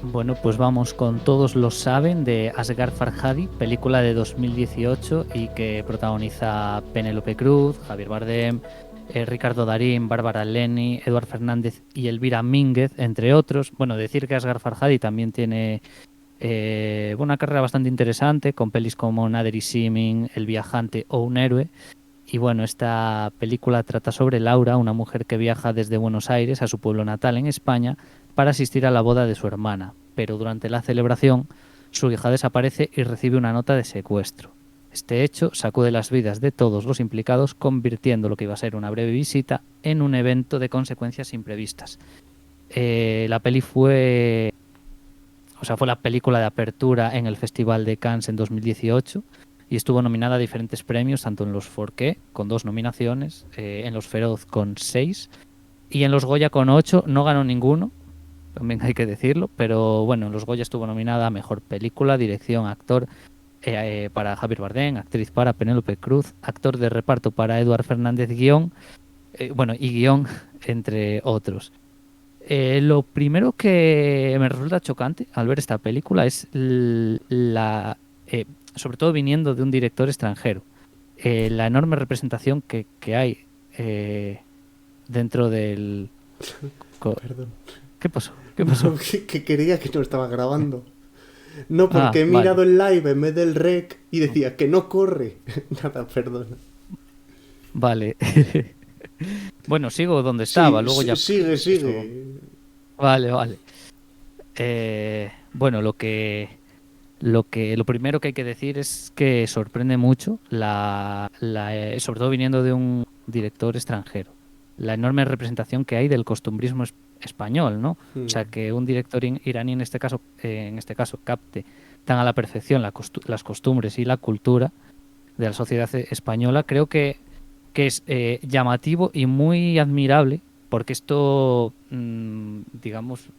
Bueno, pues vamos con Todos lo saben de Asghar Farhadi, película de 2018 y que protagoniza Penélope Cruz, Javier Bardem, Ricardo Darín, Bárbara Leni, Eduard Fernández y Elvira Mínguez, entre otros. Bueno, decir que Asghar Farhadi también tiene una carrera bastante interesante, con pelis como Nader y Simin, El viajante o Un héroe. Y bueno, esta película trata sobre Laura, una mujer que viaja desde Buenos Aires a su pueblo natal en España para asistir a la boda de su hermana, pero durante la celebración su hija desaparece y recibe una nota de secuestro. Este hecho sacude las vidas de todos los implicados, convirtiendo lo que iba a ser una breve visita en un evento de consecuencias imprevistas. La peli fue la película de apertura en el Festival de Cannes en 2018 y estuvo nominada a diferentes premios, tanto en los Forqué, con 2 nominaciones, en los Feroz con 6 y en los Goya con 8. No ganó ninguno, también hay que decirlo, pero bueno, en los Goya estuvo nominada a Mejor Película, Dirección, Actor para Javier Bardem, Actriz para Penélope Cruz, Actor de Reparto para Eduard Fernández, Guión, y Guión, entre otros. Lo primero que me resulta chocante al ver esta película es sobre todo viniendo de un director extranjero, la enorme representación que hay dentro del... Perdón. ¿Qué pasó? ¿Qué pasó? No, que quería que no estaba grabando. No, Ah, porque he vale. mirado el live en vez del rec y decía que no corre. Nada, perdona. Vale. Bueno, sigo donde estaba, Sí, luego ya... sigue, Eso... sigue. Vale, vale. Bueno, lo primero que hay que decir es que sorprende mucho, sobre todo viniendo de un director extranjero, la enorme representación que hay del costumbrismo español, ¿no? O sea, que un director iraní en este caso capte tan a la perfección las costumbres y la cultura de la sociedad española, creo que es llamativo y muy admirable, porque esto, digamos,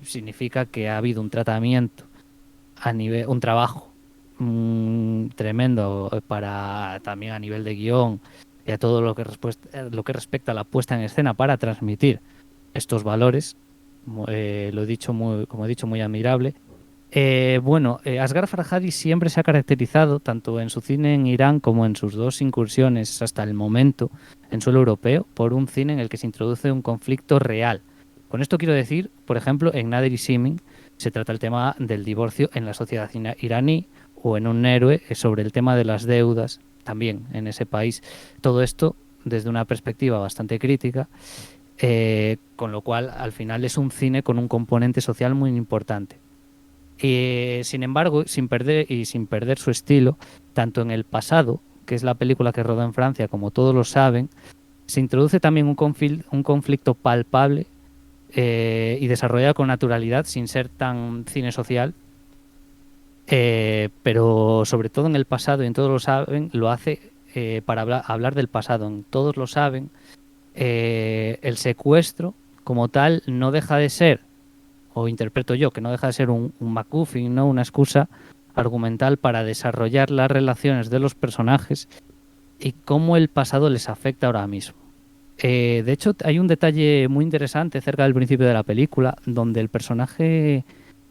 significa que ha habido un tratamiento un trabajo tremendo para también a nivel de guión y a todo lo que respecta a la puesta en escena para transmitir estos valores, lo he dicho como he dicho, muy admirable. Asghar Farhadi siempre se ha caracterizado, tanto en su cine en Irán como en sus 2 incursiones hasta el momento en suelo europeo, por un cine en el que se introduce un conflicto real. Con esto quiero decir, por ejemplo, en Nader y Simin se trata el tema del divorcio en la sociedad iraní, o en Un héroe sobre el tema de las deudas, también en ese país. Todo esto desde una perspectiva bastante crítica, con lo cual al final es un cine con un componente social muy importante. Sin embargo, sin perder su estilo, tanto en El pasado, que es la película que rodó en Francia, como todos lo saben, se introduce también un conflicto palpable y desarrollado con naturalidad, sin ser tan cine social, pero sobre todo en El pasado y en Todos lo saben, lo hace para hablar del pasado. En Todos lo saben, el secuestro como tal no deja de ser, o interpreto yo, que no deja de ser un MacGuffin, ¿no? Una excusa argumental para desarrollar las relaciones de los personajes y cómo el pasado les afecta ahora mismo. De hecho, hay un detalle muy interesante cerca del principio de la película, donde el personaje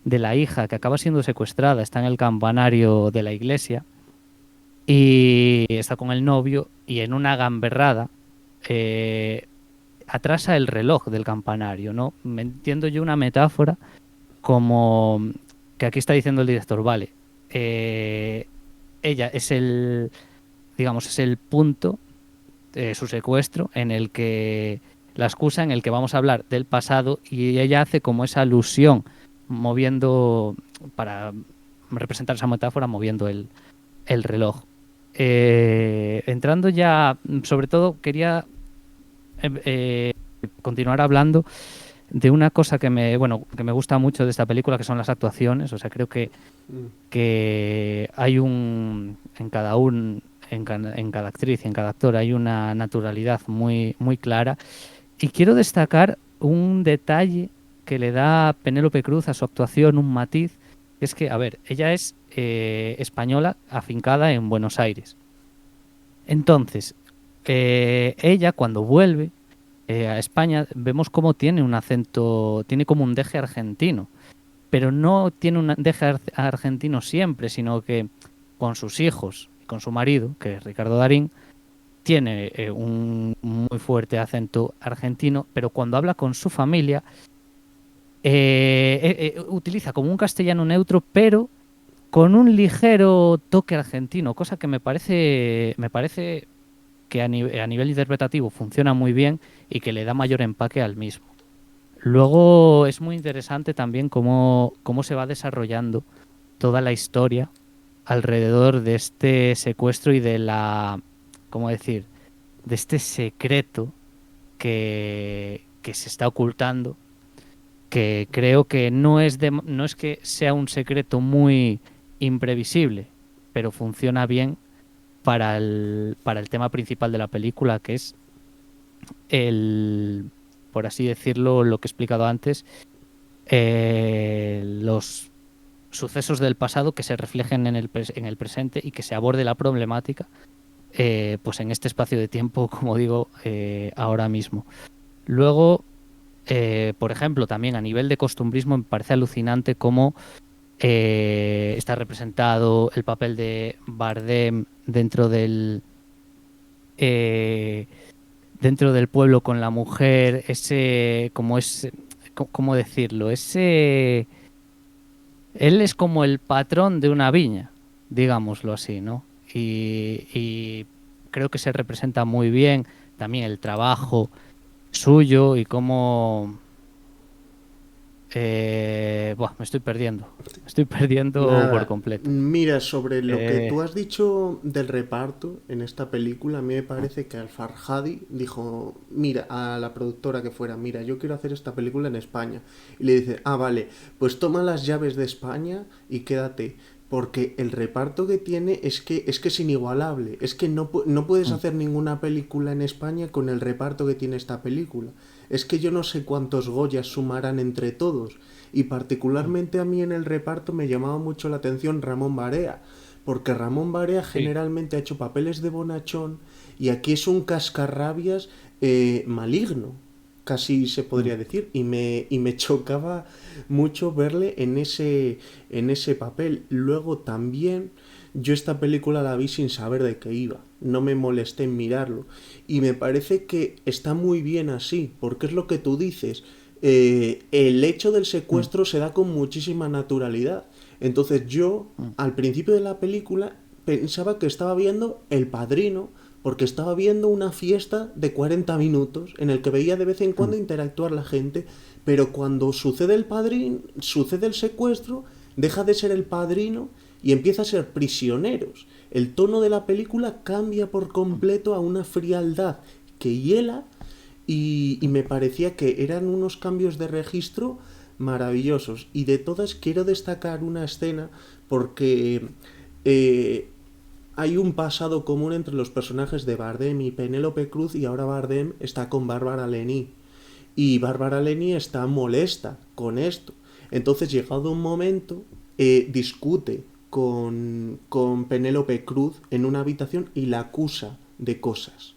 de la hija que acaba siendo secuestrada está en el campanario de la iglesia y está con el novio y en una gamberrada atrasa el reloj del campanario, ¿no? Me entiendo yo una metáfora como que aquí está diciendo el director, vale, ella es digamos, es el punto su secuestro, en el que la excusa en el que vamos a hablar del pasado y ella hace como esa alusión moviendo, para representar esa metáfora, moviendo el reloj. Entrando ya, sobre todo quería continuar hablando de una cosa que me gusta mucho de esta película, que son las actuaciones. O sea, creo que hay en cada actriz y en cada actor hay una naturalidad muy, muy clara. Y quiero destacar un detalle que le da Penélope Cruz a su actuación, un matiz, que es que, a ver, ella es española afincada en Buenos Aires. Entonces, ella cuando vuelve, a España, vemos cómo tiene un acento, tiene como un deje argentino, pero no tiene un deje argentino siempre, sino que con sus hijos y con su marido, que es Ricardo Darín, tiene un muy fuerte acento argentino, pero cuando habla con su familia, utiliza como un castellano neutro, pero con un ligero toque argentino, cosa que me parece que a nivel interpretativo funciona muy bien y que le da mayor empaque al mismo. Luego es muy interesante también cómo se va desarrollando toda la historia alrededor de este secuestro y de ¿cómo decir? De este secreto que se está ocultando, que creo que no es que sea un secreto muy imprevisible, pero funciona bien para el tema principal de la película, que es el, por así decirlo, lo que he explicado antes, los sucesos del pasado que se reflejen en el presente y que se aborde la problemática, pues en este espacio de tiempo, como digo, ahora mismo. Luego, por ejemplo, también a nivel de costumbrismo me parece alucinante cómo está representado el papel de Bardem eh, dentro del pueblo con la mujer, ¿cómo decirlo? Él es como el patrón de una viña, digámoslo así, ¿no? Y creo que se representa muy bien también el trabajo suyo y cómo... me estoy perdiendo por Nada, completo. mira, sobre lo que Eh, tú has dicho del reparto en esta película, a mí me parece que Al-Farhadi dijo, mira, a la productora que fuera, mira, yo quiero hacer esta película en España. Y le dice, ah, vale, pues toma las llaves de España y quédate. Porque el reparto que tiene es que es inigualable. Es que no puedes mm, hacer ninguna película en España con el reparto que tiene esta película. Es que yo no sé cuántos Goyas sumarán entre todos. Y mm, particularmente a mí en el reparto me llamaba mucho la atención Ramón Barea, porque Ramón Barea sí. generalmente ha hecho papeles de bonachón y aquí es un cascarrabias maligno, casi se Mm, podría decir, y me chocaba mucho verle en ese papel. Luego también yo esta película la vi sin saber de qué iba, no me molesté en mirarlo y me parece que está muy bien así, porque es lo que tú dices, el hecho del mm, secuestro se da con muchísima naturalidad. Entonces yo, mm, al principio de la película, pensaba que estaba viendo El Padrino, porque estaba viendo una fiesta de 40 minutos en el que veía de vez en mm, cuando interactuar la gente, pero cuando sucede el padrino, sucede el secuestro, deja de ser el padrino y empieza a ser prisioneros. El tono de la película cambia por mm. completo a una frialdad que hiela y me parecía que eran unos cambios de registro maravillosos. Y de todas quiero destacar una escena porque eh, hay un pasado común entre los personajes de Bardem y Penélope Cruz y ahora Bardem está con Bárbara Leni. Y Bárbara Leni está molesta con esto. Entonces, llegado un momento, discute con Penélope Cruz en una habitación y la acusa de cosas.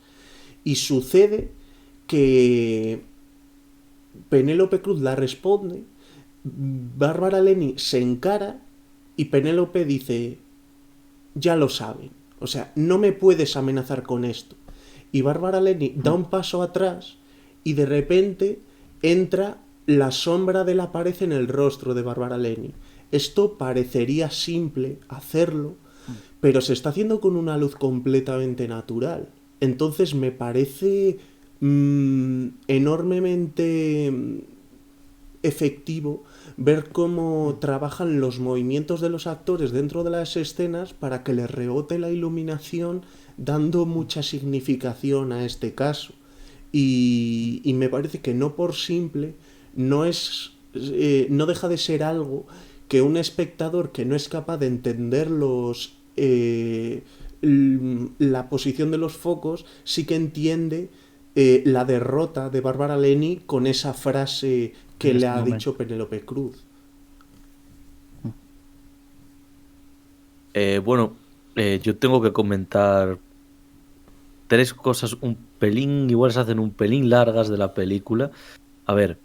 Y sucede que Penélope Cruz la responde, Bárbara Leni se encara y Penélope dice, ya lo saben, o sea, no me puedes amenazar con esto. Y Bárbara Leni da un paso atrás y de repente entra la sombra de la pared en el rostro de Bárbara Leni. Esto parecería simple hacerlo, pero se está haciendo con una luz completamente natural. Entonces me parece enormemente efectivo ver cómo trabajan los movimientos de los actores dentro de las escenas para que les rebote la iluminación dando mucha significación a este caso. Y me parece que no por simple no deja de ser algo que un espectador que no es capaz de entender la posición de los focos sí que entiende la derrota de Bárbara Leni con esa frase que En le ese ha dicho momento. Penélope Cruz. Mm. Bueno, yo tengo que comentar tres cosas un pelín, igual se hacen un pelín largas de la película. A ver,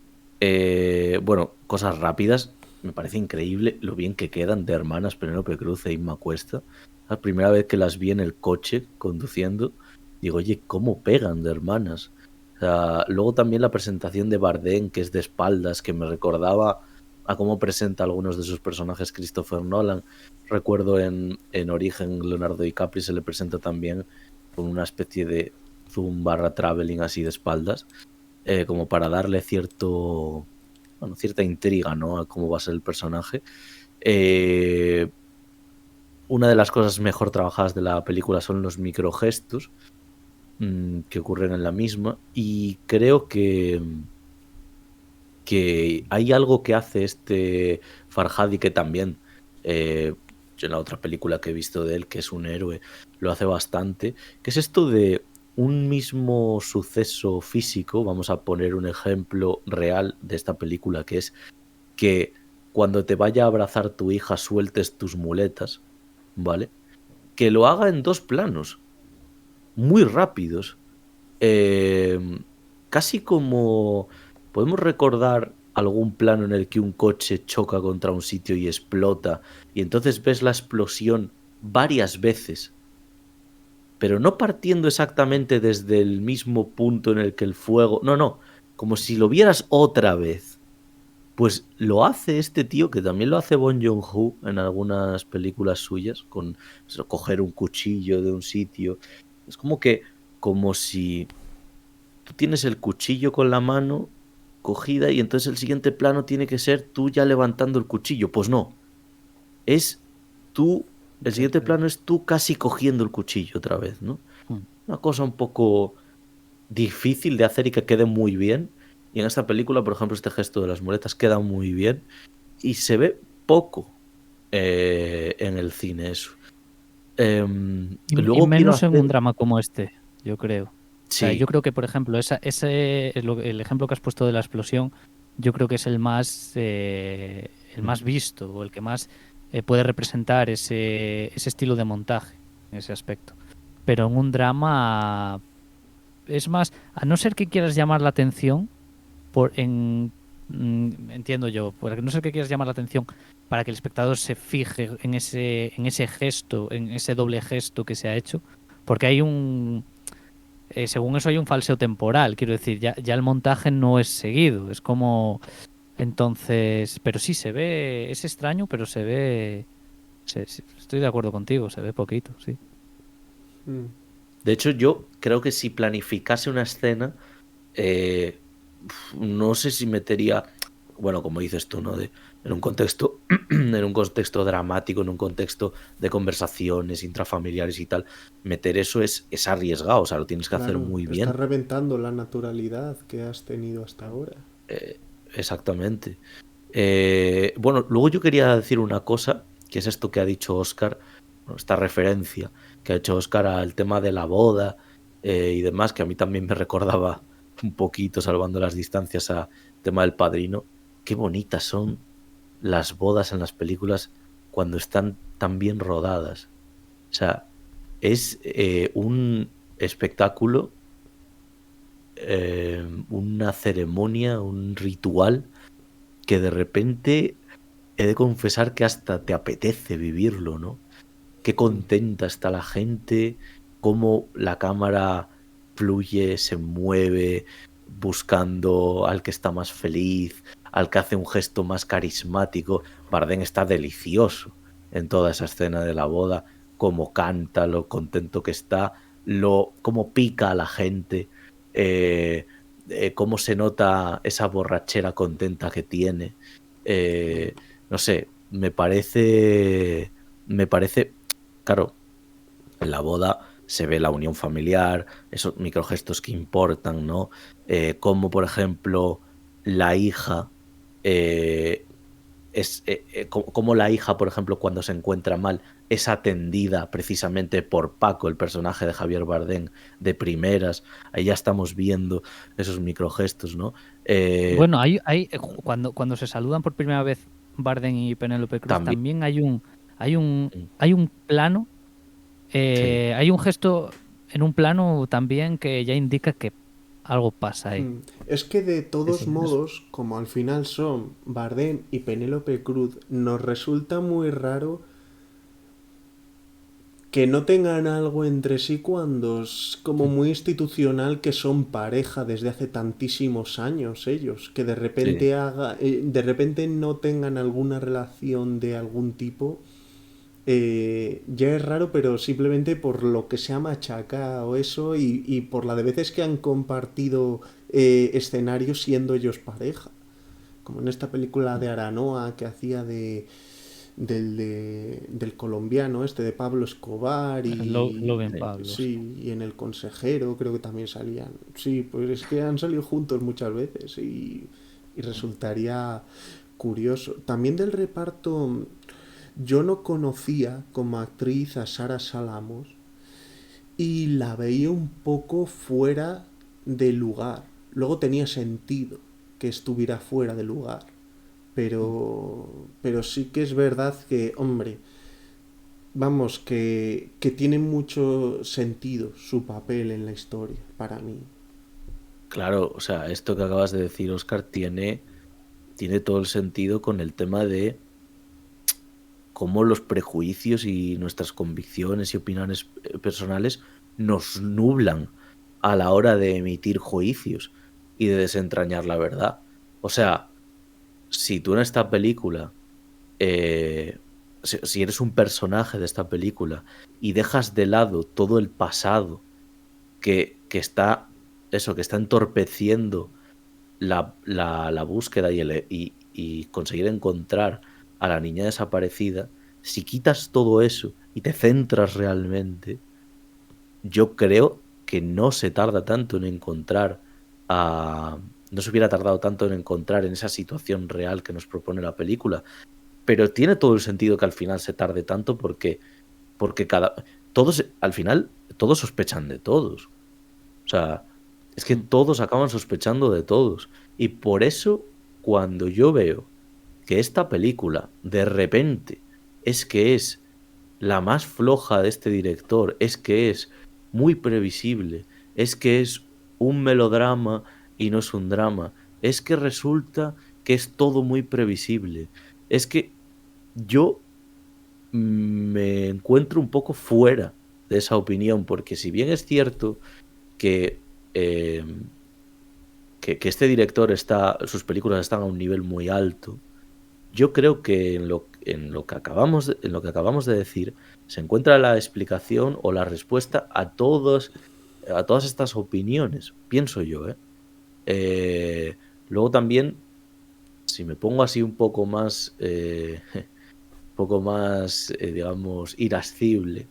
bueno, cosas rápidas. Me parece increíble lo bien que quedan de hermanas Penélope Cruz e Inma Cuesta. La primera vez que las vi en el coche conduciendo, digo, oye, ¿cómo pegan de hermanas? O sea, luego también la presentación de Bardem, que es de espaldas, que me recordaba a cómo presenta algunos de sus personajes Christopher Nolan. Recuerdo en Origen, Leonardo DiCaprio se le presenta también con una especie de zoom barra traveling así de espaldas, como para darle cierta intriga, ¿no? A cómo va a ser el personaje. Una de las cosas mejor trabajadas de la película son los microgestos que ocurren en la misma, y creo que hay algo que hace este Farhadi que también, yo en la otra película que he visto de él, que es un héroe, lo hace bastante, que es esto de un mismo suceso físico. Vamos a poner un ejemplo real de esta película, que es que cuando te vaya a abrazar tu hija sueltes tus muletas, ¿vale? Que lo haga en dos planos, muy rápidos. Eh, Casi como podemos recordar algún plano en el que un coche choca contra un sitio y explota, y entonces ves la explosión varias veces, pero no partiendo exactamente desde el mismo punto en el que el fuego, no, como si lo vieras otra vez. Pues lo hace este tío, que también lo hace Bong Joon-ho en algunas películas suyas, con eso, coger un cuchillo de un sitio. Es como si tú tienes el cuchillo con la mano cogida y entonces el siguiente plano tiene que ser tú ya levantando el cuchillo. Pues no, es tú, el siguiente plano es tú casi cogiendo el cuchillo otra vez, ¿no? Una cosa un poco difícil de hacer y que quede muy bien. Y en esta película, por ejemplo, este gesto de las muletas queda muy bien y se ve poco en el cine eso. Y Luego quiero menos en un hacer... drama como este, yo creo. O sea, yo Sí. creo que, por ejemplo, el ejemplo que has puesto de la explosión, yo creo que es el más visto o el que más puede representar ese estilo de montaje, en ese aspecto. Pero en un drama es más, a no ser que quieras llamar la atención, entiendo yo, por no ser que quieras llamar la atención para que el espectador se fije en ese gesto, en ese doble gesto que se ha hecho, porque según eso hay un falseo temporal, quiero decir, ya el montaje no es seguido, es como, entonces, pero sí se ve, es extraño, pero se ve, estoy de acuerdo contigo, se ve poquito, sí. De hecho, yo creo que si planificase una escena, eh, no sé si metería, bueno, como dices tú, ¿no? En un contexto, en un contexto dramático, en un contexto de conversaciones intrafamiliares y tal, meter eso es arriesgado, o sea, lo tienes que hacer Claro, muy estás bien. reventando la naturalidad que has tenido hasta ahora. Exactamente. Bueno, luego yo quería decir una cosa, que es esto que ha dicho Oscar, bueno, esta referencia que ha hecho Oscar al tema de la boda y demás, que a mí también me recordaba un poquito, salvando las distancias, al tema del Padrino. Qué bonitas son las bodas en las películas cuando están tan bien rodadas. O sea, es un espectáculo, una ceremonia, un ritual que de repente he de confesar que hasta te apetece vivirlo, ¿no? Qué contenta está la gente, cómo la cámara fluye, se mueve, buscando al que está más feliz, al que hace un gesto más carismático. Bardem está delicioso en toda esa escena de la boda, cómo canta, lo contento que está, cómo pica a la gente, eh, cómo se nota esa borrachera contenta que tiene. No sé, me parece, claro, en la boda se ve la unión familiar, esos microgestos que importan, ¿no? Como, por ejemplo, la hija, eh, como la hija, por ejemplo, cuando se encuentra mal, es atendida precisamente por Paco, el personaje de Javier Bardem, de primeras. Ahí ya estamos viendo esos microgestos, ¿no? Eh, Bueno, cuando se saludan por primera vez Bardem y Penélope Cruz, También, también hay un plano, sí, hay un gesto en un plano también que ya indica que algo pasa ahí. Es que de todos Es- modos, como al final son Bardem y Penélope Cruz, nos resulta muy raro que no tengan algo entre sí cuando es como muy institucional que son pareja desde hace tantísimos años ellos, que Sí, de repente no tengan alguna relación de algún tipo, ya es raro, pero simplemente por lo que se ha machacado eso y por la de veces que han compartido escenarios siendo ellos pareja, como en esta película de Aranoa que hacía del colombiano este de Pablo Escobar Lo ven sí. Pablo, sí. sí, y en El Consejero creo que también salían. Sí, pues es que han salido juntos muchas veces y resultaría curioso. También del reparto, yo no conocía como actriz a Sara Salamos y la veía un poco fuera de lugar. Luego tenía sentido que estuviera fuera de lugar. Pero sí que es verdad que, hombre, vamos, que tiene mucho sentido su papel en la historia, para mí. Claro, o sea, esto que acabas de decir, Oscar, tiene todo el sentido con el tema de cómo los prejuicios y nuestras convicciones y opiniones personales nos nublan a la hora de emitir juicios y de desentrañar la verdad. O sea, si tú en esta película, si eres un personaje de esta película y dejas de lado todo el pasado que está, eso, que está entorpeciendo la búsqueda y conseguir encontrar a la niña desaparecida, si quitas todo eso y te centras realmente, yo creo que no se tarda tanto en encontrar a... No se hubiera tardado tanto en encontrar en esa situación real que nos propone la película, pero tiene todo el sentido que al final se tarde tanto porque todos, al final, todos sospechan de todos. O sea, es que todos acaban sospechando de todos. Y por eso, cuando yo veo que esta película, de repente, es que es la más floja de este director, es que es muy previsible, es que es un melodrama y no es un drama, es que resulta que es todo muy previsible, es que yo me encuentro un poco fuera de esa opinión, porque si bien es cierto que, que este director sus películas están a un nivel muy alto, yo creo que en lo que acabamos de decir se encuentra la explicación o la respuesta a todas estas opiniones, pienso yo, ¿eh? Eh, Luego también, si me pongo así un poco más, poco más, digamos, irascible,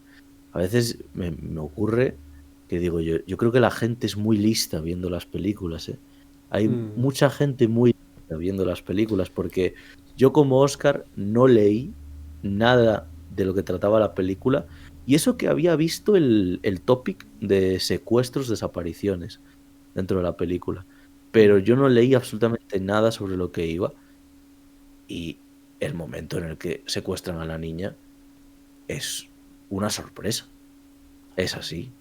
a veces me ocurre que digo yo creo que la gente es muy lista viendo las películas, ¿eh? Hay Mm, mucha gente muy lista viendo las películas porque yo como Oscar no leí nada de lo que trataba la película y eso que había visto el topic de secuestros, desapariciones dentro de la película, pero mm. yo no leí absolutamente nada sobre lo que iba y el momento en el que secuestran a la niña es una sorpresa. Es así.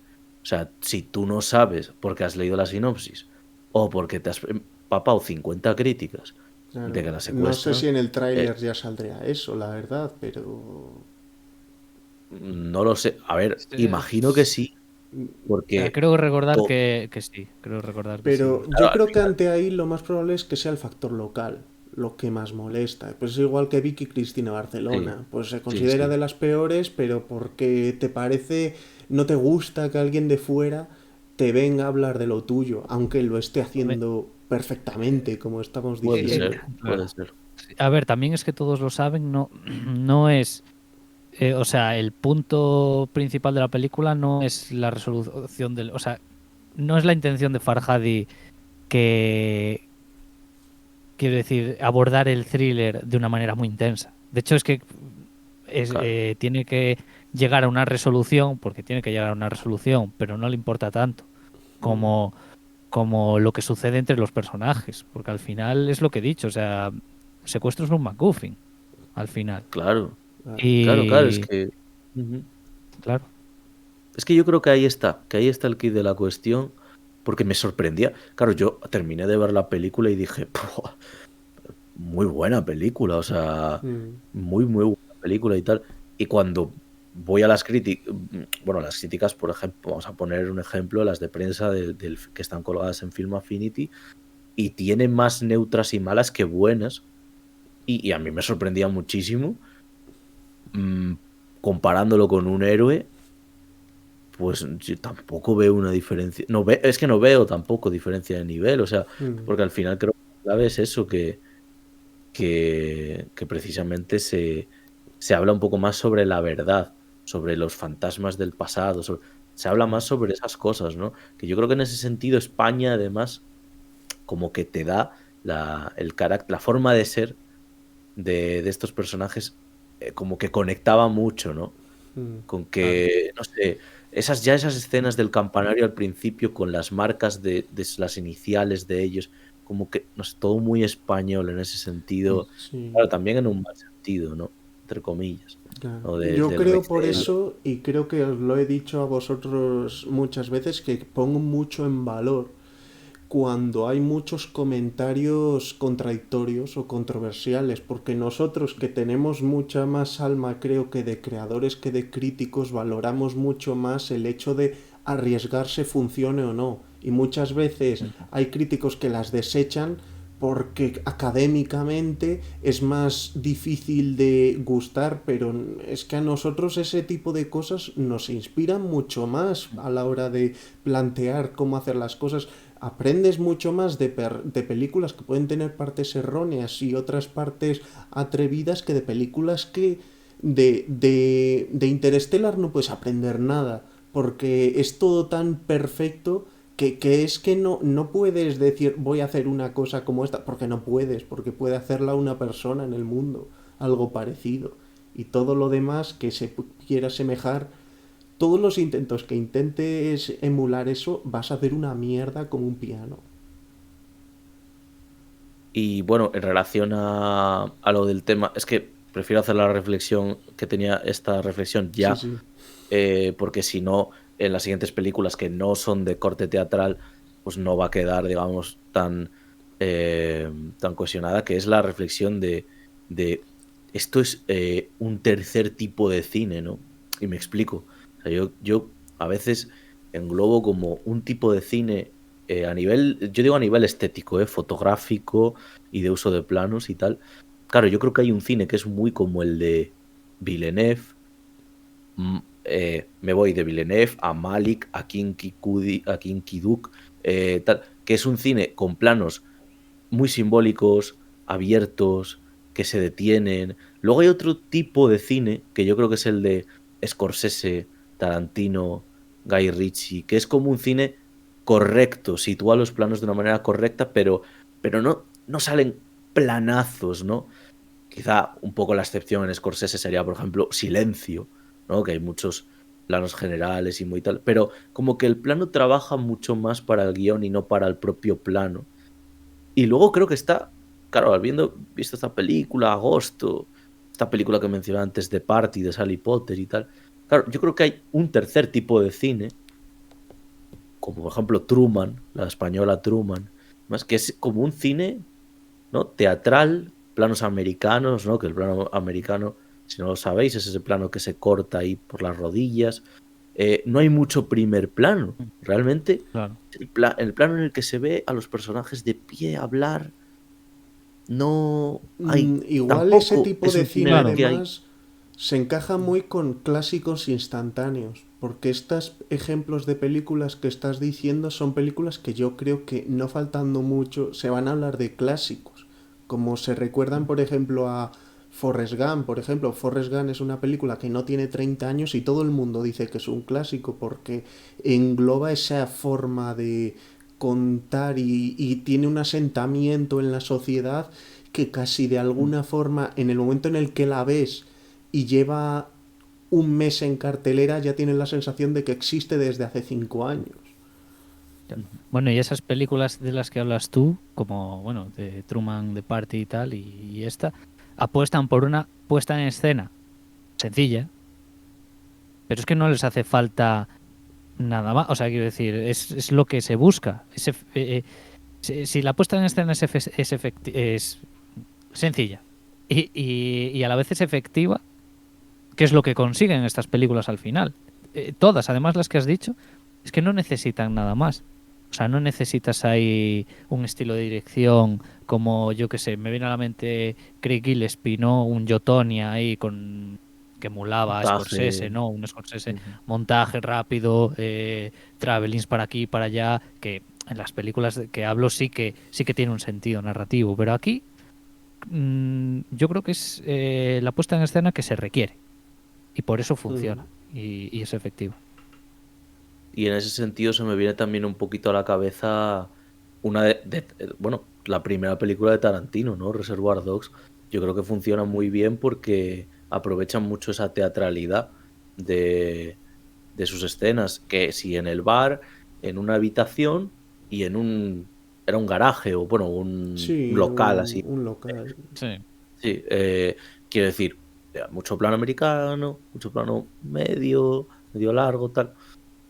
O sea, si tú no sabes porque has leído la sinopsis o porque te has papado 50 críticas de que Claro, la no sé secuestran, si en el eh, tráiler ya saldría eso, la verdad, pero... no lo sé. A ver, imagino que Es- sí, o sea, porque creo recordar to- que sí, creo recordar que Pero sí. yo claro, al creo que final, ante ahí lo más probable es que sea el factor local, lo que más molesta. Pues es igual que Vicky Cristina sí, Barcelona, pues se sí, considera sí. de las peores, pero porque te parece, no te gusta que alguien de fuera te venga a hablar de lo tuyo, aunque lo esté Hombre, haciendo perfectamente, como estamos Puede diciendo. ser, claro. puede ser. Sí, a ver, también es que todos lo saben, no, no es, o sea, el punto principal de la película no es la resolución del, o sea, no es la intención de Farhadi que, quiero decir, abordar el thriller de una manera muy intensa. De hecho, es que Claro. tiene que llegar a una resolución, porque tiene que llegar a una resolución, pero no le importa tanto como, como lo que sucede entre los personajes, porque al final es lo que he dicho, o sea, secuestro es un MacGuffin, al final. Claro, Claro. claro, claro, es Y que... Ujú. claro, Es que yo creo que ahí está el quid de la cuestión, porque me sorprendía. Claro, yo terminé de ver la película y dije, "Puah, muy buena película, o sea, Mm, muy, muy buena película y tal". Y cuando voy a las críticas, bueno, las críticas, por ejemplo, vamos a poner un ejemplo, las de prensa que están colgadas en Film Affinity, y tiene más neutras y malas que buenas, y a mí me sorprendía muchísimo, mm, comparándolo con un héroe, pues yo tampoco veo una diferencia. Es que no veo tampoco diferencia de nivel, o sea, mm, porque al final creo que la clave es eso, que precisamente se habla un poco más sobre la verdad, sobre los fantasmas del pasado, se habla más sobre esas cosas, ¿no? Que yo creo que en ese sentido España, además, como que te da el carácter, la forma de ser de estos personajes, como que conectaba mucho, ¿no? mm, Con claro. que, no sé, esas escenas del campanario al principio con las marcas de las iniciales de ellos, como que, no sé, todo muy español en ese sentido, Sí. claro, también en un mal sentido, ¿no? Entre comillas, Claro. ¿no? Yo Del creo por recelo. eso, y creo que os lo he dicho a vosotros muchas veces, que pongo mucho en valor cuando hay muchos comentarios contradictorios o controversiales, porque nosotros que tenemos mucha más alma, creo que de creadores que de críticos, valoramos mucho más el hecho de arriesgarse funcione o no. Y muchas veces hay críticos que las desechan porque académicamente es más difícil de gustar, pero es que a nosotros ese tipo de cosas nos inspiran mucho más a la hora de plantear cómo hacer las cosas. Aprendes mucho más de películas que pueden tener partes erróneas y otras partes atrevidas que de películas que de Interstellar no puedes aprender nada, porque es todo tan perfecto que es que no puedes decir voy a hacer una cosa como esta, porque no puedes, porque puede hacerla una persona en el mundo, algo parecido. Y todo lo demás que se quiera asemejar, todos los intentos que intentes emular eso, vas a hacer una mierda como un piano. Y bueno, en relación a lo del tema, es que prefiero hacer la reflexión que tenía esta reflexión Sí, ya, sí. porque si no, en las siguientes películas que no son de corte teatral, pues no va a quedar, digamos, tan cohesionada, que es la reflexión de esto es un tercer tipo de cine, ¿no? Y me explico. O sea, yo a veces englobo como un tipo de cine yo digo a nivel estético, fotográfico y de uso de planos y tal. Claro, yo creo que hay un cine que es muy como el de Villeneuve. Me voy de Villeneuve a Malik, a Kinky Duk, tal, que es un cine con planos muy simbólicos, abiertos, que se detienen. Luego hay otro tipo de cine que yo creo que es el de Scorsese, Tarantino, Guy Ritchie, que es como un cine correcto, sitúa los planos de una manera correcta, pero no salen planazos, ¿no? Quizá un poco la excepción en Scorsese sería, por ejemplo, Silencio, ¿no? Que hay muchos planos generales y muy tal, pero como que el plano trabaja mucho más para el guión y no para el propio plano. Y luego creo que está, claro, habiendo visto esta película, Agosto, esta película que mencioné antes de Party, de Sally Potter y tal, claro, yo creo que hay un tercer tipo de cine, como por ejemplo Truman, la española Truman, más que es como un cine, ¿no? Teatral, planos americanos, ¿no? Que el plano americano, si no lo sabéis, es ese plano que se corta ahí por las rodillas. No hay mucho primer plano, realmente. Claro. El plano en el que se ve a los personajes de pie hablar, no hay. Igual ese Tampoco tipo es de un cine cine en el Claro. que hay. además se encaja muy con clásicos instantáneos, porque estos ejemplos de películas que estás diciendo son películas que yo creo que no faltando mucho se van a hablar de clásicos, como se recuerdan por ejemplo a Forrest Gump, por ejemplo. Forrest Gump es una película que no tiene 30 años y todo el mundo dice que es un clásico porque engloba esa forma de contar y tiene un asentamiento en la sociedad que casi de alguna forma en el momento en el que la ves y lleva un mes en cartelera ya tienes la sensación de que existe desde hace 5 años. Bueno, y esas películas de las que hablas tú, como, bueno, de Truman, de Party y tal, y esta, apuestan por una puesta en escena sencilla, pero es que no les hace falta nada más. O sea, quiero decir, es lo que se busca. Si la puesta en escena es sencilla y a la vez es efectiva, ¿qué es lo que consiguen estas películas al final? Todas, además las que has dicho, es que no necesitan nada más. O sea, no necesitas ahí un estilo de dirección como, yo que sé, me viene a la mente Craig Gillespie, ¿no? Un Yotonia ahí con que emulaba a Montaje. Scorsese, ¿no? Un Scorsese, Ujú. montaje rápido, travelings para aquí y para allá, que en las películas que hablo sí que tiene un sentido narrativo, pero aquí yo creo que es la puesta en escena que se requiere y por eso funciona y es efectiva. Y en ese sentido se me viene también un poquito a la cabeza una bueno, la primera película de Tarantino, ¿no? Reservoir Dogs. Yo creo que funciona muy bien porque aprovechan mucho esa teatralidad de, de sus escenas, que si en el bar, en una habitación y era un garaje o bueno, un Sí, local así. un local. Sí. Sí, quiero decir, mucho plano americano, mucho plano medio largo, tal.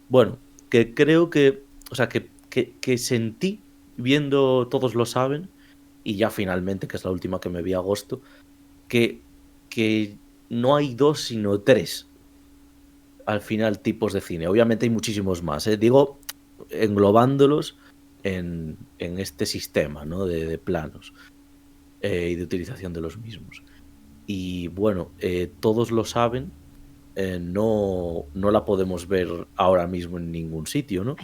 Bueno, que creo que, o sea, que sentí viendo Todos lo saben, y ya finalmente, que es la última que me vi agosto, que, que no hay dos, sino tres, al final, tipos de cine. Obviamente hay muchísimos más, ¿eh? Digo, englobándolos en este sistema, ¿no? De planos y de utilización de los mismos. Y bueno, todos lo saben, no la podemos ver ahora mismo en ningún sitio, ¿no?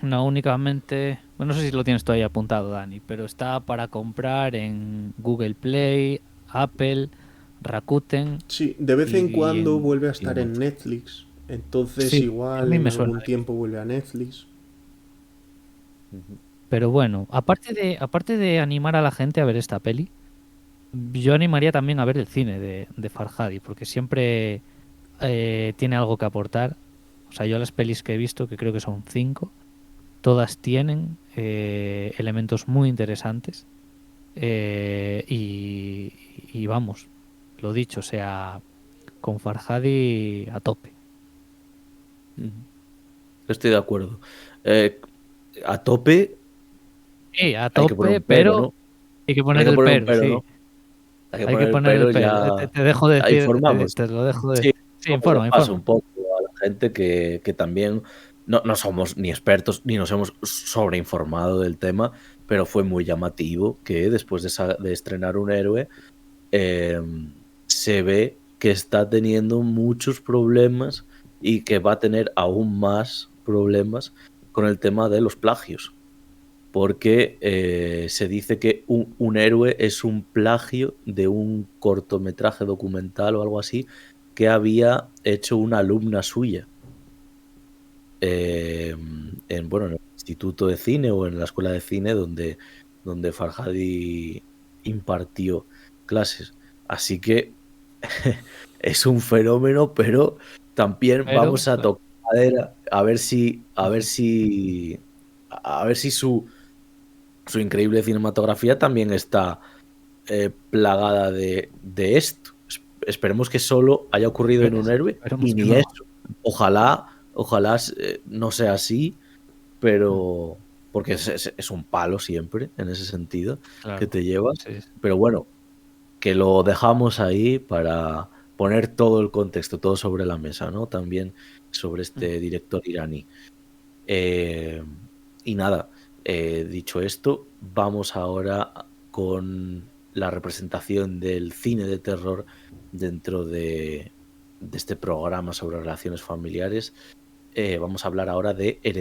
No, únicamente, bueno, no sé si lo tienes todavía apuntado, Dani, pero está para comprar en Google Play, Apple, Rakuten Sí, de vez en y cuando en... vuelve a Y estar en mucho. Netflix. Entonces Sí, a igual mí en me suena algún de que tiempo vuelve a Netflix. Ujú. pero bueno, aparte de animar a la gente a ver esta peli, yo animaría también a ver el cine de Farhadi, porque siempre tiene algo que aportar. O sea, yo las pelis que he visto, que creo que son 5, todas tienen elementos muy interesantes. Y vamos, lo dicho, o sea, con Farhadi a tope. Ujú. Estoy de acuerdo. Eh, a tope Sí, a hay que poner tope, un pero, pero ¿no? hay que Hay poner que el poner un pero, pero, sí. ¿no? Hay que Hay que poner el poner el pero, pero. ya, Te dejo ya decir, informamos. te lo dejo de... Sí, Sí, como informa, repaso informa. un poco a la gente que también no somos ni expertos ni nos hemos sobreinformado del tema, pero fue muy llamativo que después de estrenar un héroe, se ve que está teniendo muchos problemas y que va a tener aún más problemas con el tema de los plagios. Porque se dice que un héroe es un plagio de un cortometraje documental o algo así que había hecho una alumna suya bueno, en el instituto de cine o en la escuela de cine donde Farhadi impartió clases. Así que es un fenómeno, pero también Pero, vamos a claro, tocar madera a ver si su increíble cinematografía también está plagada de esto. Esperemos que solo haya ocurrido en un héroe esperemos y que ni no. eso. Ojalá no sea así, pero porque es un palo siempre en ese sentido que Claro. te llevas. Sí, sí. Pero bueno, que lo dejamos ahí para poner todo el contexto, todo sobre la mesa, ¿no? También sobre este director iraní. Eh, y nada, dicho esto, vamos ahora con la representación del cine de terror dentro de este programa sobre relaciones familiares. Vamos a hablar ahora de